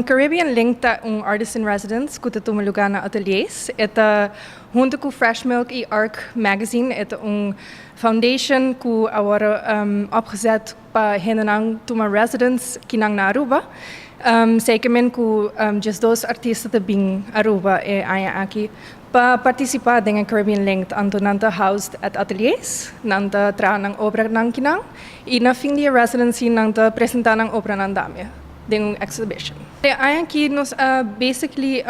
Caribbean Link tá artist in residence que está lugar na ateliers. Eta junto com Fresh Milk e Arc Magazine, é foundation que agora opgezet para henenang toma residence kinang na Aruba. Zeker que just dois artistas de bing Aruba e aya aqui para participar dengan Caribbean Link anto nanta housed at ateliers, nanta tra nang obra nang kinang, e na fim de residency nanta apresentar nang obra nang dame. Ding exhibition. Aqui nós basically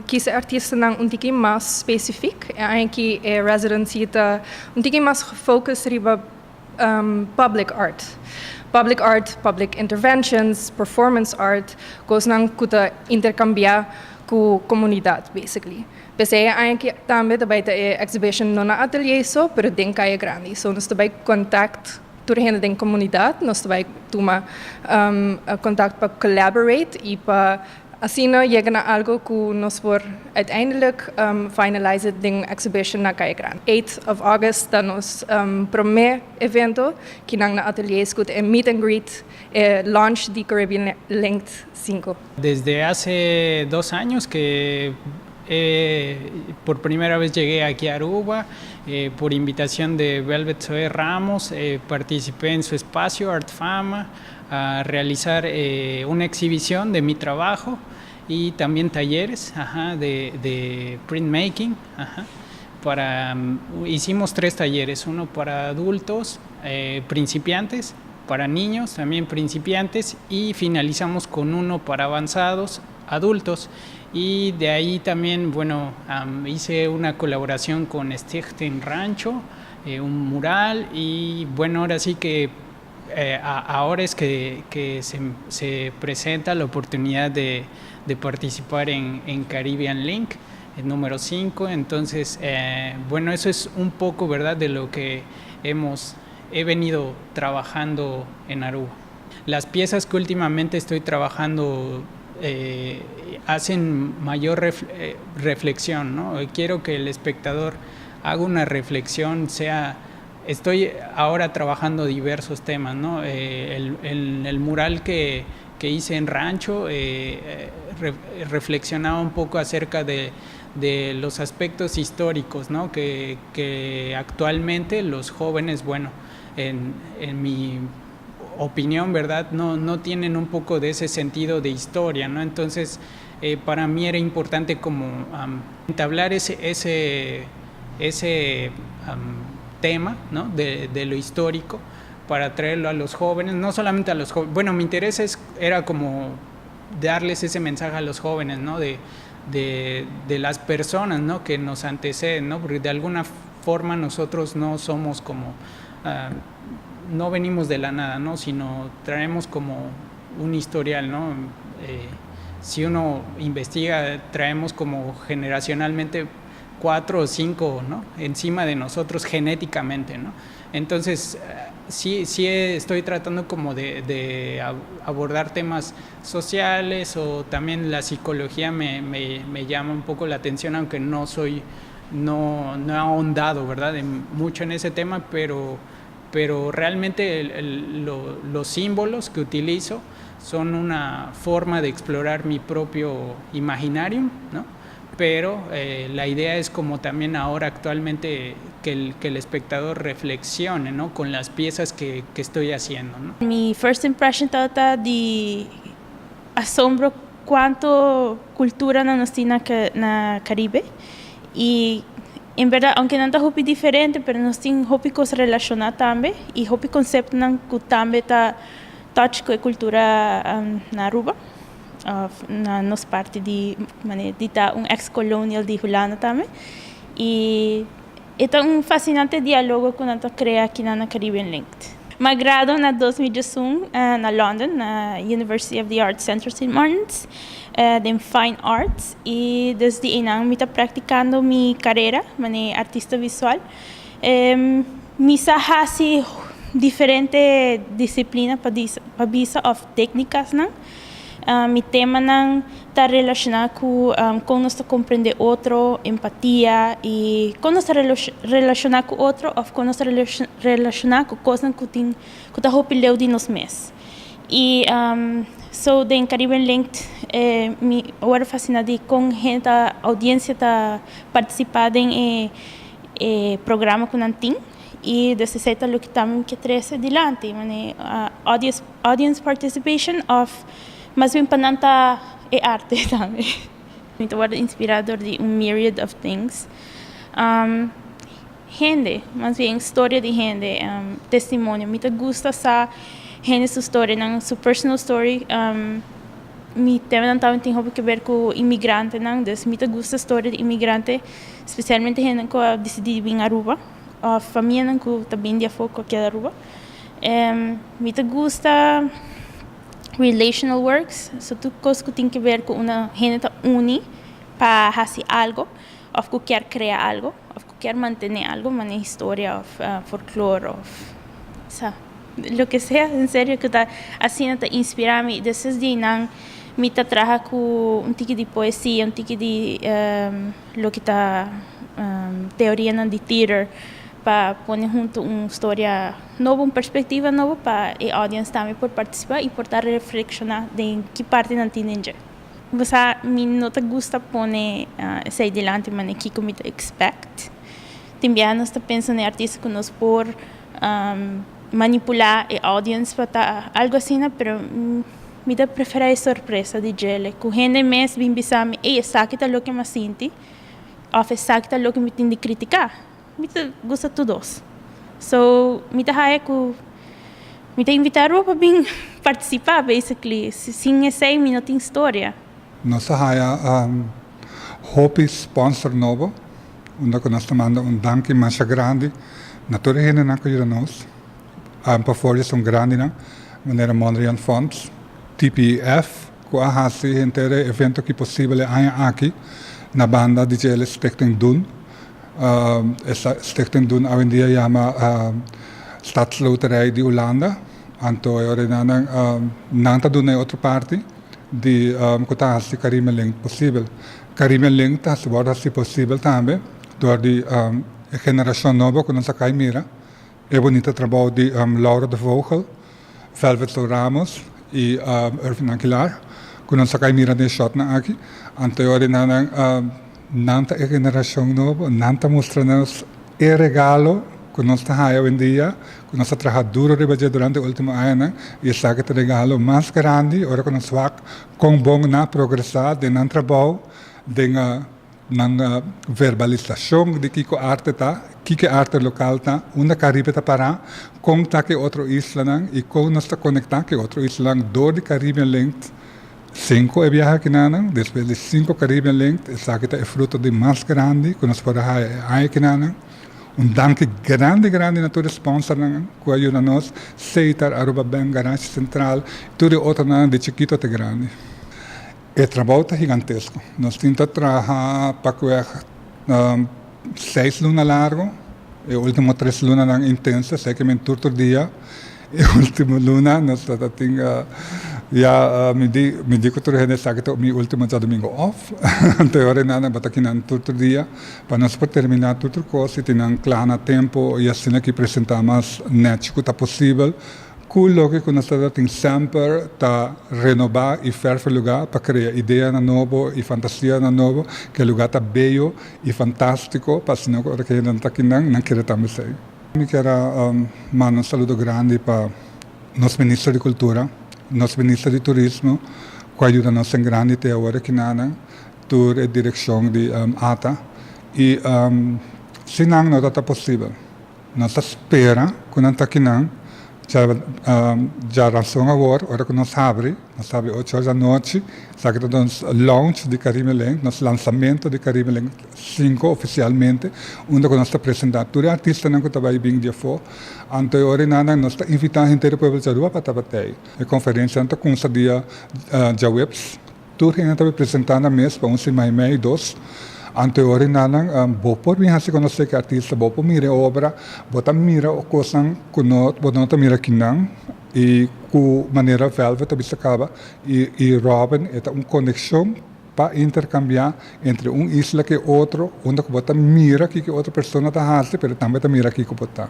quis artista nang tiki mais específico. Aqui é residency ta tiki mais focus riba public art. Public art, public interventions, performance art, kos nang kuta intercambiar com comunidade basically. Pese aqui também também é exhibition não na atelier só, pero ding kaya grande. So nós também contact doorheen de comunidade, nós também toma contact para collaborate e para assim chegar a algo que nós por uiteindelijk finalize the exhibition na Caia Grande. 8 of August da nós primeiro evento que na atelier escuta é meet and greet launch de Caribbean Link 5. Desde hace 2 años que por primera vez llegué aquí a Aruba, por invitación de Velvet Zoe Ramos, participé en su espacio Art Fama a realizar una exhibición de mi trabajo y también talleres de printmaking. Hicimos 3 talleres, uno para adultos principiantes, para niños también principiantes y finalizamos con uno para avanzados adultos. Y de ahí también, hice una colaboración con Stichten Rancho, un mural, y bueno, ahora sí que ahora es que se presenta la oportunidad de participar en Caribbean Link, el número 5. Entonces, eso es un poco, ¿verdad?, de lo que he venido trabajando en Aruba. Las piezas que últimamente estoy trabajando hacen mayor reflexión, ¿no? Quiero que el espectador haga una reflexión, estoy ahora trabajando diversos temas, ¿no? El mural que hice en Rancho reflexionaba un poco acerca de los aspectos históricos, ¿no? Que actualmente los jóvenes, en mi opinión, ¿verdad?, no tienen un poco de ese sentido de historia, ¿no? Entonces, para mí era importante como entablar ese tema, ¿no?, de lo histórico, para traerlo a los jóvenes, no solamente a los jóvenes. Mi interés era como darles ese mensaje a los jóvenes, ¿no?, de las personas, ¿no?, que nos anteceden, ¿no?, porque de alguna forma nosotros no somos como no venimos de la nada, ¿no?, sino traemos como un historial, ¿no? Si uno investiga, traemos como generacionalmente 4 o 5, ¿no?, encima de nosotros genéticamente, ¿no? Entonces, sí estoy tratando como de abordar temas sociales, o también la psicología me llama un poco la atención, aunque no he ahondado, ¿verdad?, mucho en ese tema, pero realmente los símbolos que utilizo son una forma de explorar mi propio imaginario, ¿no? Pero la idea es como también ahora actualmente que el espectador reflexione, ¿no?, con las piezas que estoy haciendo, ¿no? Mi first impression trata de asombro cuánto cultura nos tiene na Caribe, y en verdad, aunque não está hopi diferente, pero nós tem hopi coisa relacionada também, e hopi conceito não que também está touch com a cultura na Aruba, na nossa parte de tá ex-colonial de Holanda também, e é fascinante diálogo que nós cria aqui na Caribbean Link. Me graduei na 2001 na London, na University of the Arts Center St. Martin's, de Fine Arts, e desde então me está praticando minha carreira como artista visual. Me sahasi diferente disciplina para visa of técnicas, não? Mi tema não está relacionado com nós compreender outro, empatia, e com nós relacionar com outro, ou com nós relacionar com coisas que está opileu de nós mesmos. E so den Caribbean Linked me agora fascinada com gente a audiência tá participando em programa com antim e desse certo lo que também que traz adiante, mane audience participation of mas bem pananta arte também. Muito agora inspirador de myriad of things. Gente, mas bem história de gente, testemunho. Me gusta sa gente sua história, não sua personal story. Me também tem algo a ver com imigrante, não? Dus me gusta a história de imigrante, especialmente gente que decidi vir a Aruba, a família que também dia foco aqui a Aruba. Me gusta relational works, so tudo coisa que tem a ver com uma gente uni para fazer algo, ou que quer criar algo, ou que quer manter algo, uma história, ou folclore, ou lo que sea, en serio, que está assim te inspira-me. Desses dias não me traga com tique de poesia, tique de lo que está teoria de theater para pôr junto uma história nova, uma perspectiva nova para a audience também por participar e por estar reflexionar de que parte não tem ninguém. Você me não te gusta pôr essa adiante, mas que como te expect. Também nós está pensando em artistas que nos por manipular a audience para algo assim, pero me dá prefere a surpresa de gele. Com gente mais bem bisame, sabe que é o que me sinto, ou sabe que é o que me tem de criticar. Me gusta todos. So, me dá me invitar para bem participar, basically. Sem esse me não tem história. Nossa haya hopi sponsor novo, onde nós estamos danke mais grande, na toda a gente na cuida nós. Para são grande na maneira Mondrian Funds, TPF, que a inteiro evento que possível aqui na banda de Jelle Stichting Doen. Essa Stichting Doen hoje em dia chama Stadsloterij de Holanda. Então, eu não estou na outra parte de que a Caribbean Link possível. Caribbean Link está possível também, door a geração nova que nós acá mira. É bonito trabalho de Laura de Vogel, Velvet Ramos e Irvin Aguilar, que nós acá mira de shot na aqui. Anterior nanta a geração nova, nanta mostra-nos o regalo que nós temos hoje em dia, que nós trabalhamos duro durante o último ano, e esse é o regalo mais grande, agora que nós vamos com bom na progressar de não trabalho, de na verbalização de que a arte está, que a arte local está, onde a Caribe está para, com que outro isla e com nós está conectar que outro isla do Caribbean Linked 5 viaja aqui nan, depois de 5 Caribbean Linked, essa aqui é fruto de mais grande, que nós podemos aí aqui nan. Danke grande na todo sponsor que ajuda nós, Seitar, Aruba Bank, Garage Central, tudo outro nan de chiquito até grande. O trabalho é gigantesco. Nós tentamos trabalhar para 6 lunas largo, e último 3 lunas intensas, sei que me turto dia. E último luna nós temos me digo que eu sabe que meu último domingo off. Então agora nada bata aqui na turto dia para nós por terminar tudo coisa e ter um claro tempo e assim aqui apresentamos net que está possível. Logo que nós temos sempre para renovar e fazer lugar para criar ideia nova e fantasia nova, que o lugar está belo e fantástico, para se não que não está aqui não querer também sair. Eu quero mandar um saludo grande para nosso ministro de Cultura, nosso ministro de Turismo, que ajuda-nos em grande até agora aqui na tour e direção de ATA. E se não está possível, nós esperamos que não está aqui já razão agora, hora que nós abrimos 8 horas da noite, sabe que nós launch de Caribbean Link, nosso lançamento de Caribbean Link 5 oficialmente, onde nós estamos apresentando todo artista que está aí bem dia fora. Então, agora nós estamos invitando a gente do povo de Aruba para estar aí. A conferência está com esse dia de webs, tudo que a gente está apresentando mês para 11 de maio 2. Anterior nana bopor bem assim quando você que artista bopor mira obra bota mira o coisa que não mira kinang e com maneira velvet bisa acaba e Robin é uma conexão para intercambiar entre uma isla que outra, onde você mira que outra pessoa está hace, mas também mira que você está.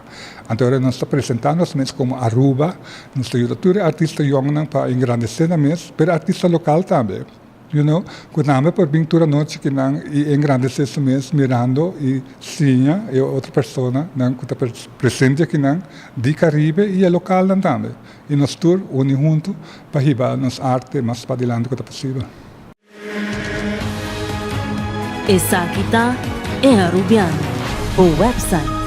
Então, nós estamos apresentando-nos mesmo como Aruba, nós estamos ajudando artistas jovens para engrandecer mesmo, mas artistas local também. You know, quando por pintura noite que não engrandecer isso mesmo, mirando e sinha e outra pessoa não que está presente aqui não de Caribe e é local também. E nós tour unir junto para ribar nossa arte mais para adiante que é possível. Essa aqui é Arubiano, o website